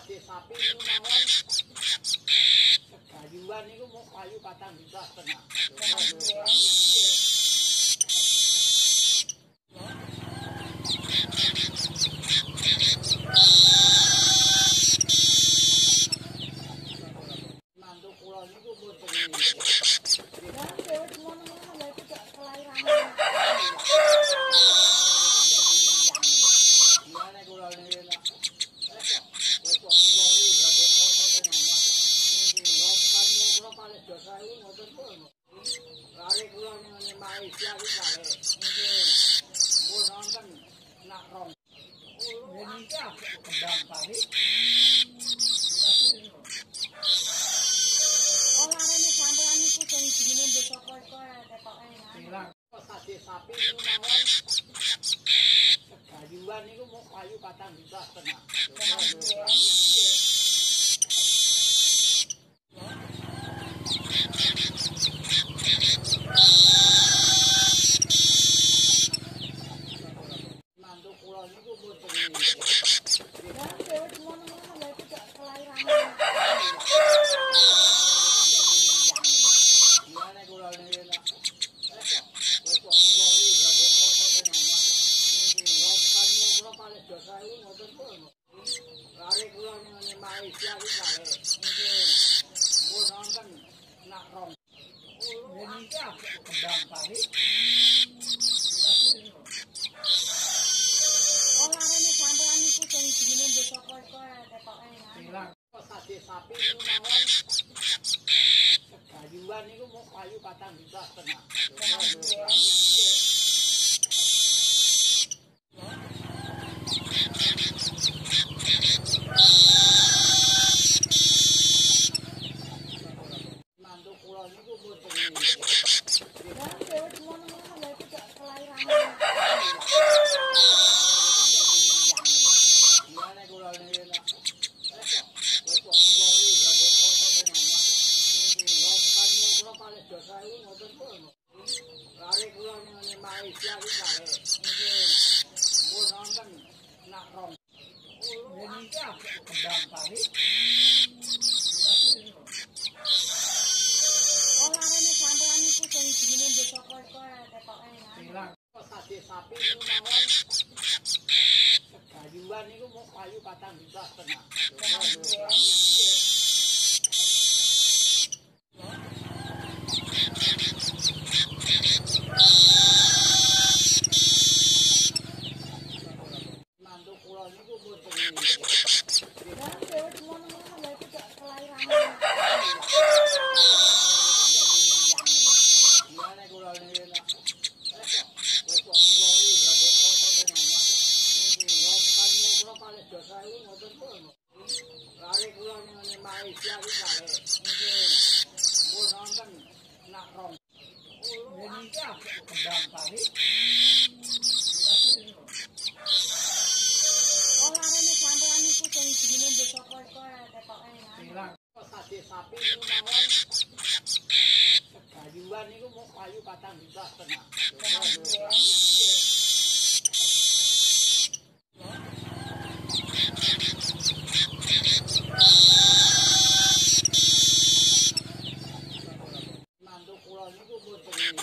Sate sapi itu mawon kayuan itu mau kayu 4 juta setengah. Mantu kula niku boten Sate sapi itu mawon kayuan itu mau kayu 4 juta setengah. Mantu kula niku boten Sate sapi itu mawon kayuan itu mau kayu 4 juta setengah. Mantu kula niku boten Sate sapi itu mawon kayuan itu mau kayu 4 juta setengah. Mantu kula niku boten Sate sapi itu mawon kayuan itu mau kayu 4 juta setengah. Mantu kula niku boten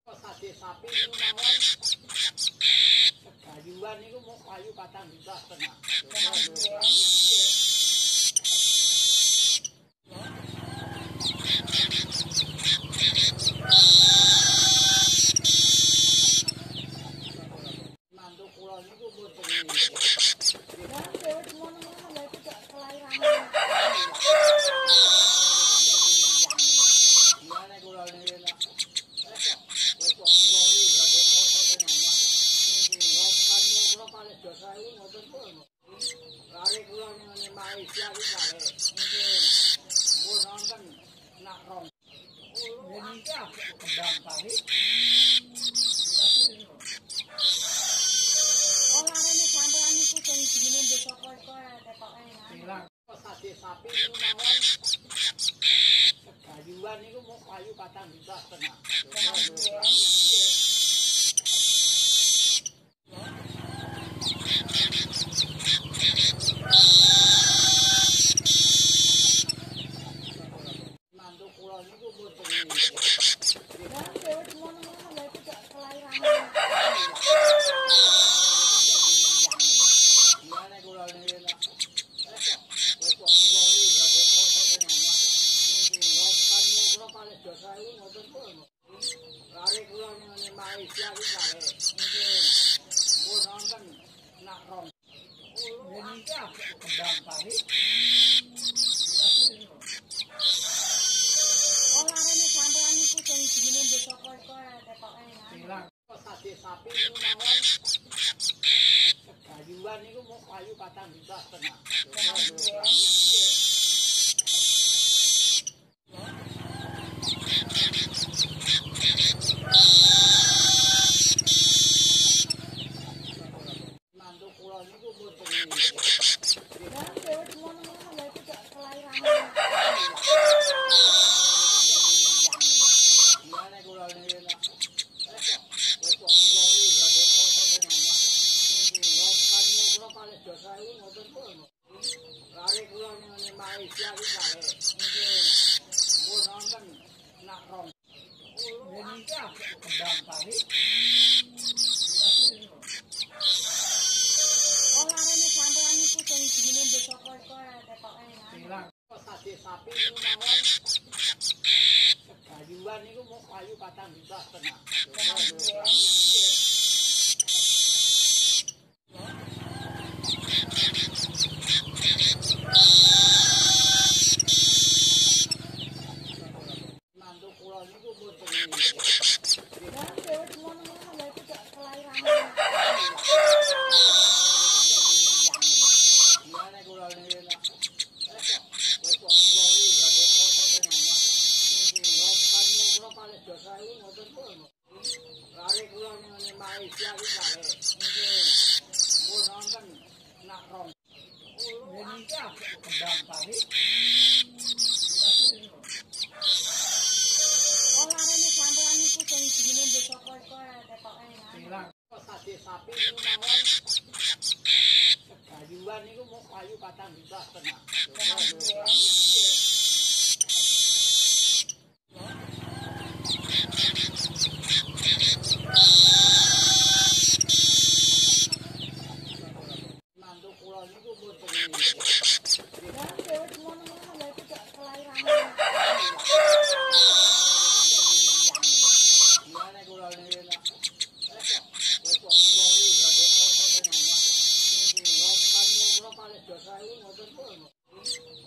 Sate sapi itu mawon kayuan itu mau kayu 4 juta setengah. Mantu kula niku boten ngoten pun. Lari kula ning Malaysia iki kare. Mun nonton nak rong. Indonesia kembang kari. Olarane sampean niku sing jenenge desa kok ketoke Silang sate sapi niku mawon. Kayuan niku mau kayu 4 juta setengah. Mantu kula niku mboten lari kula ning Malaysia iki kare. Mun nonton nak rong. Indonesia kembang kari. Olarane sampean niku sing jenenge desa kok ketoke Silang sate sapi niku mawon. Kayuan niku mau kayu 4 juta setengah. Mantu kula niku mboten lari kula ning Malaysia iki kare. Mun nonton nak rong. Indonesia kembang kari. Olarane sampean niku sing jenenge desa kok ketoke Silang sate sapi niku mawon. Kayuan niku mau kayu 4 juta setengah. Mantu kula niku mboten lari kula ning Malaysia iki kare. Mun nonton nak rong. Indonesia kembang kari. Olarane sampean niku sing jenenge desa kok ketoke Silang sate sapi niku mawon. Kayuan niku mau kayu 4 juta setengah. Mantu kula niku mboten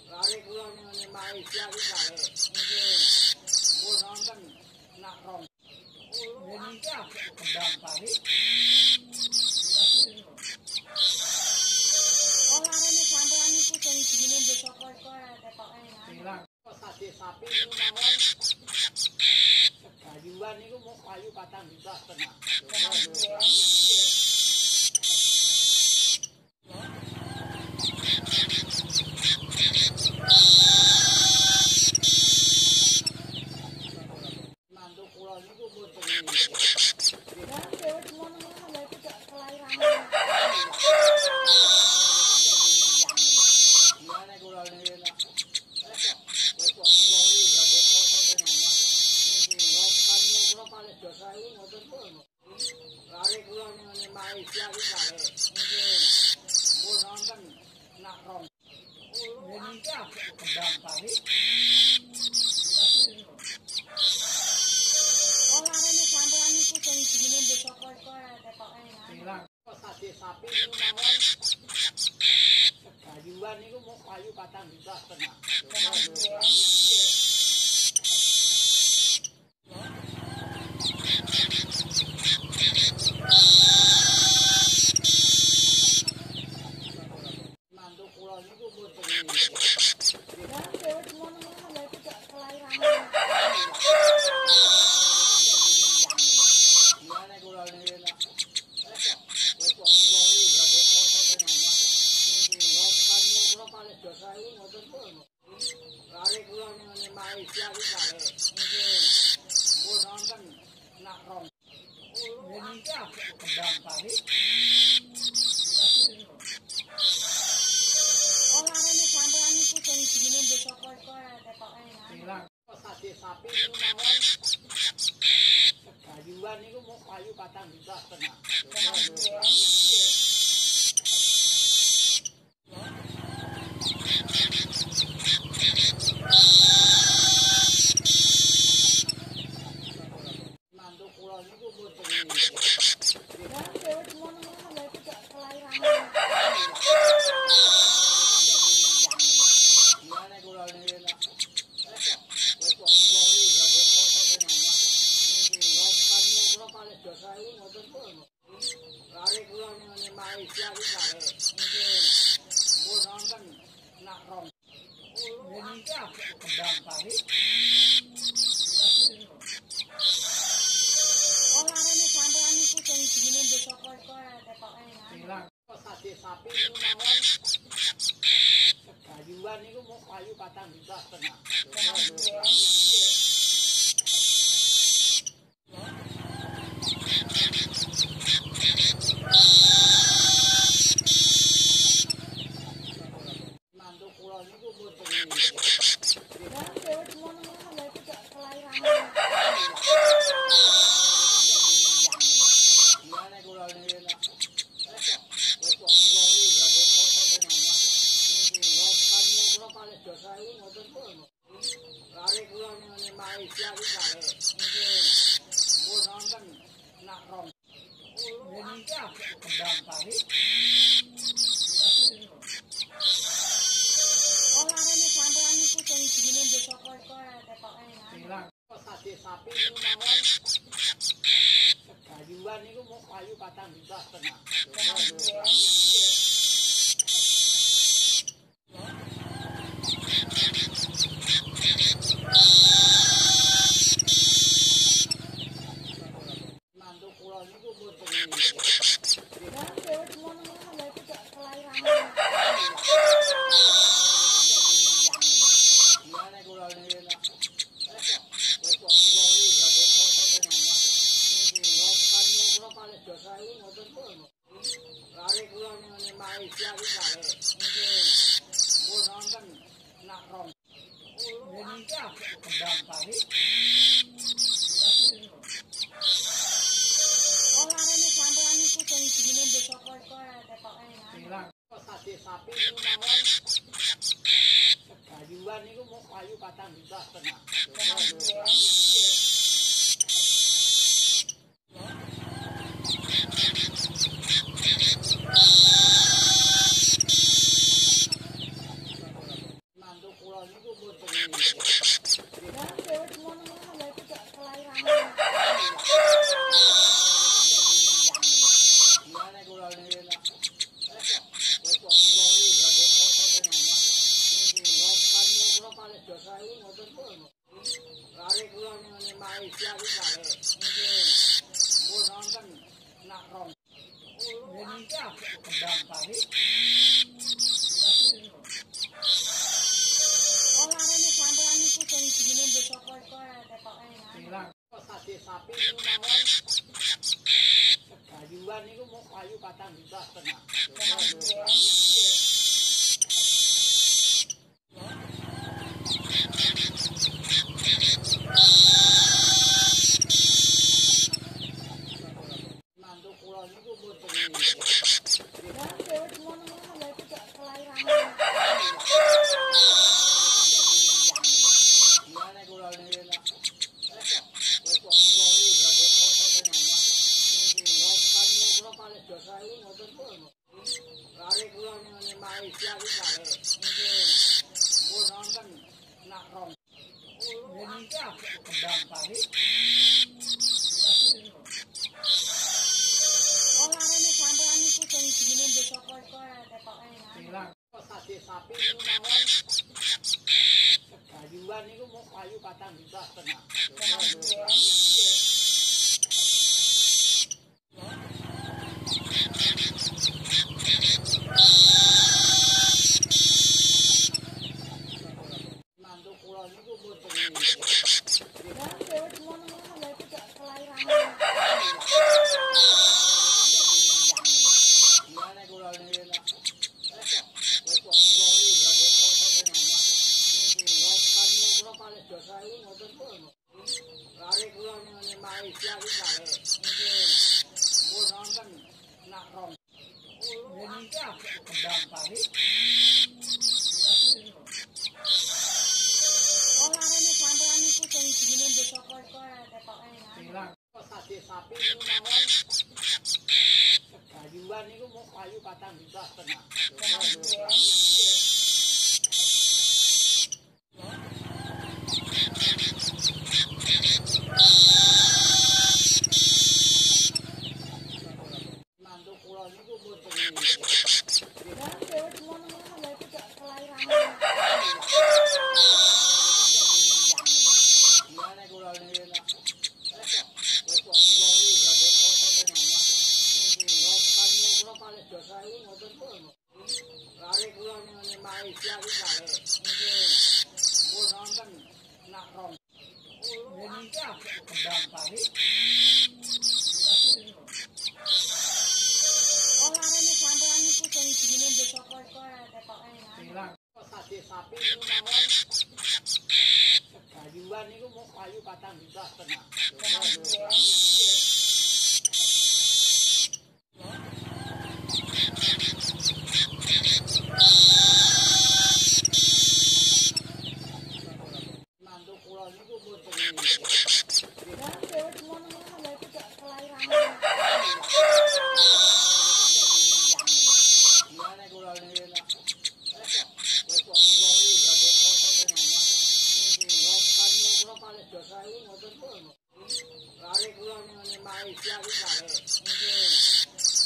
lari kula ning Malaysia iki kare. Mun nonton nak rong. Indonesia kembang kari. Olarane sampean niku sing jenenge desa kok ketoke Silang sate sapi niku mawon. Kayuan niku mau kayu 4 juta setengah. Mantu kula niku mboten lari kula ning Malaysia iki kare. Mun nonton nak rong. Indonesia kembang kari. Olarane sampean niku sing jenenge desa kok ketoke Silang sate sapi niku mawon. Kayuan niku mau kayu 4 juta setengah. Malaysia iki kare. Nggih. Mun nonton nak rong. Ini iki kembang kari. Oh, larene sampean niku sing jenenge desa koi-koi ketoke nang. Bilang sate sapi niku mawon. Kayuan niku mau kayu 4,5 juta. Mantu kula niku mboten Lah wis ngono-ngono lha iku cek kelahiran. Gimana kula niku nak. Wis wong kula iki gak kok kula paling dosa iki ngoten pun. Lare kula ning Malaysia iki kare. Nggih. Mun nonton nak rong. Ini iki kembang kari. Oh, larene sampean niku sing jenenge desa koi-koi ketoke nang. Bilang sate sapi niku mawon. Kayuan niku mau kayu 4,5 juta. Mantu kula niku mboten Lah wis ngono-ngono lha iku cek kelahiran. gimana kula niku nak. Wis wong kula iki gak kok kula paling dosa iki ngoten pun. Lare kula ning Malaysia iki kare. Nggih. Mun nonton nak rong. Ini iki kembang kari. Oh, larene sampean niku sing jenenge desa koi-koi ketoke nang. Bilang sate sapi niku mawon. Kayuan niku mau kayu 4,5 juta. Mantu kula niku mboten Lah wis ngono-ngono lha iku cek kelahiran. gimana kula niku nak. Wis wong kula iki gak kok kula paling dosa iki ngoten pun. Lare kula ning Malaysia iki kare. Nggih. Mun nonton nak rong. Ini iki kembang kari. Oh, larene sampean niku sing jenenge desa koi-koi ketoke nang. Bilang sate sapi niku mawon. Kayuan niku mau kayu 4,5 juta. Mantu kula niku mboten Lah wis ngono-ngono lha iku cek kelahiran. gimana kula niku nak. Wis wong kula iki gak kok kula paling dosa iki ngoten pun. Lare kula ning Malaysia iki kare. Nggih. Mun nonton nak rong. Ini iki kembang kari. Oh, larene sampean niku sing jenenge desa koi-koi ketoke nang. Bilang sate sapi niku mawon. Kayuan niku mau kayu 4,5 juta. Mantu kula niku mboten Lah wis ngono-ngono lha iku cek kelahiran. gimana kula niku nak. Wis wong kula iki gak kok kula paling dosa iki ngoten pun. Lare kula ning Malaysia iki kare. Nggih. Mun nonton nak rong. Ini iki kembang kari. Oh, larene sampean niku sing jenenge desa koi-koi ketoke nang. Bilang sate sapi niku mawon. Kayuan niku mau kayu 4,5 juta. Mantu kula niku mboten Jangan dewe ngono-ngono lha iku gak kelahiran. Gimana kula niku nak. Wis kok kula iki gak kok kula paling dosa iki ngoten pun. Lari kula ning Malaysia iki kare. Mun nonton nak rong. Ini kan kembang tadi. Olarane sampean niku sing jenenge desa koi-koi ketoke nah. Bilang sate sapi niku mawon. Kayuan niku mau kayu 4 juta setengah. Mantu kula niku boten. Jangan dewe ngono-ngono lha iku gak kelahiran. Gimana kula niku nak. Wis kok kula iki gak kok kula paling dosa iki ngoten pun. Lari kula ning Malaysia iki kare.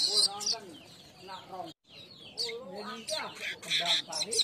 Mun nonton nak rong. Ini kan kembang tadi.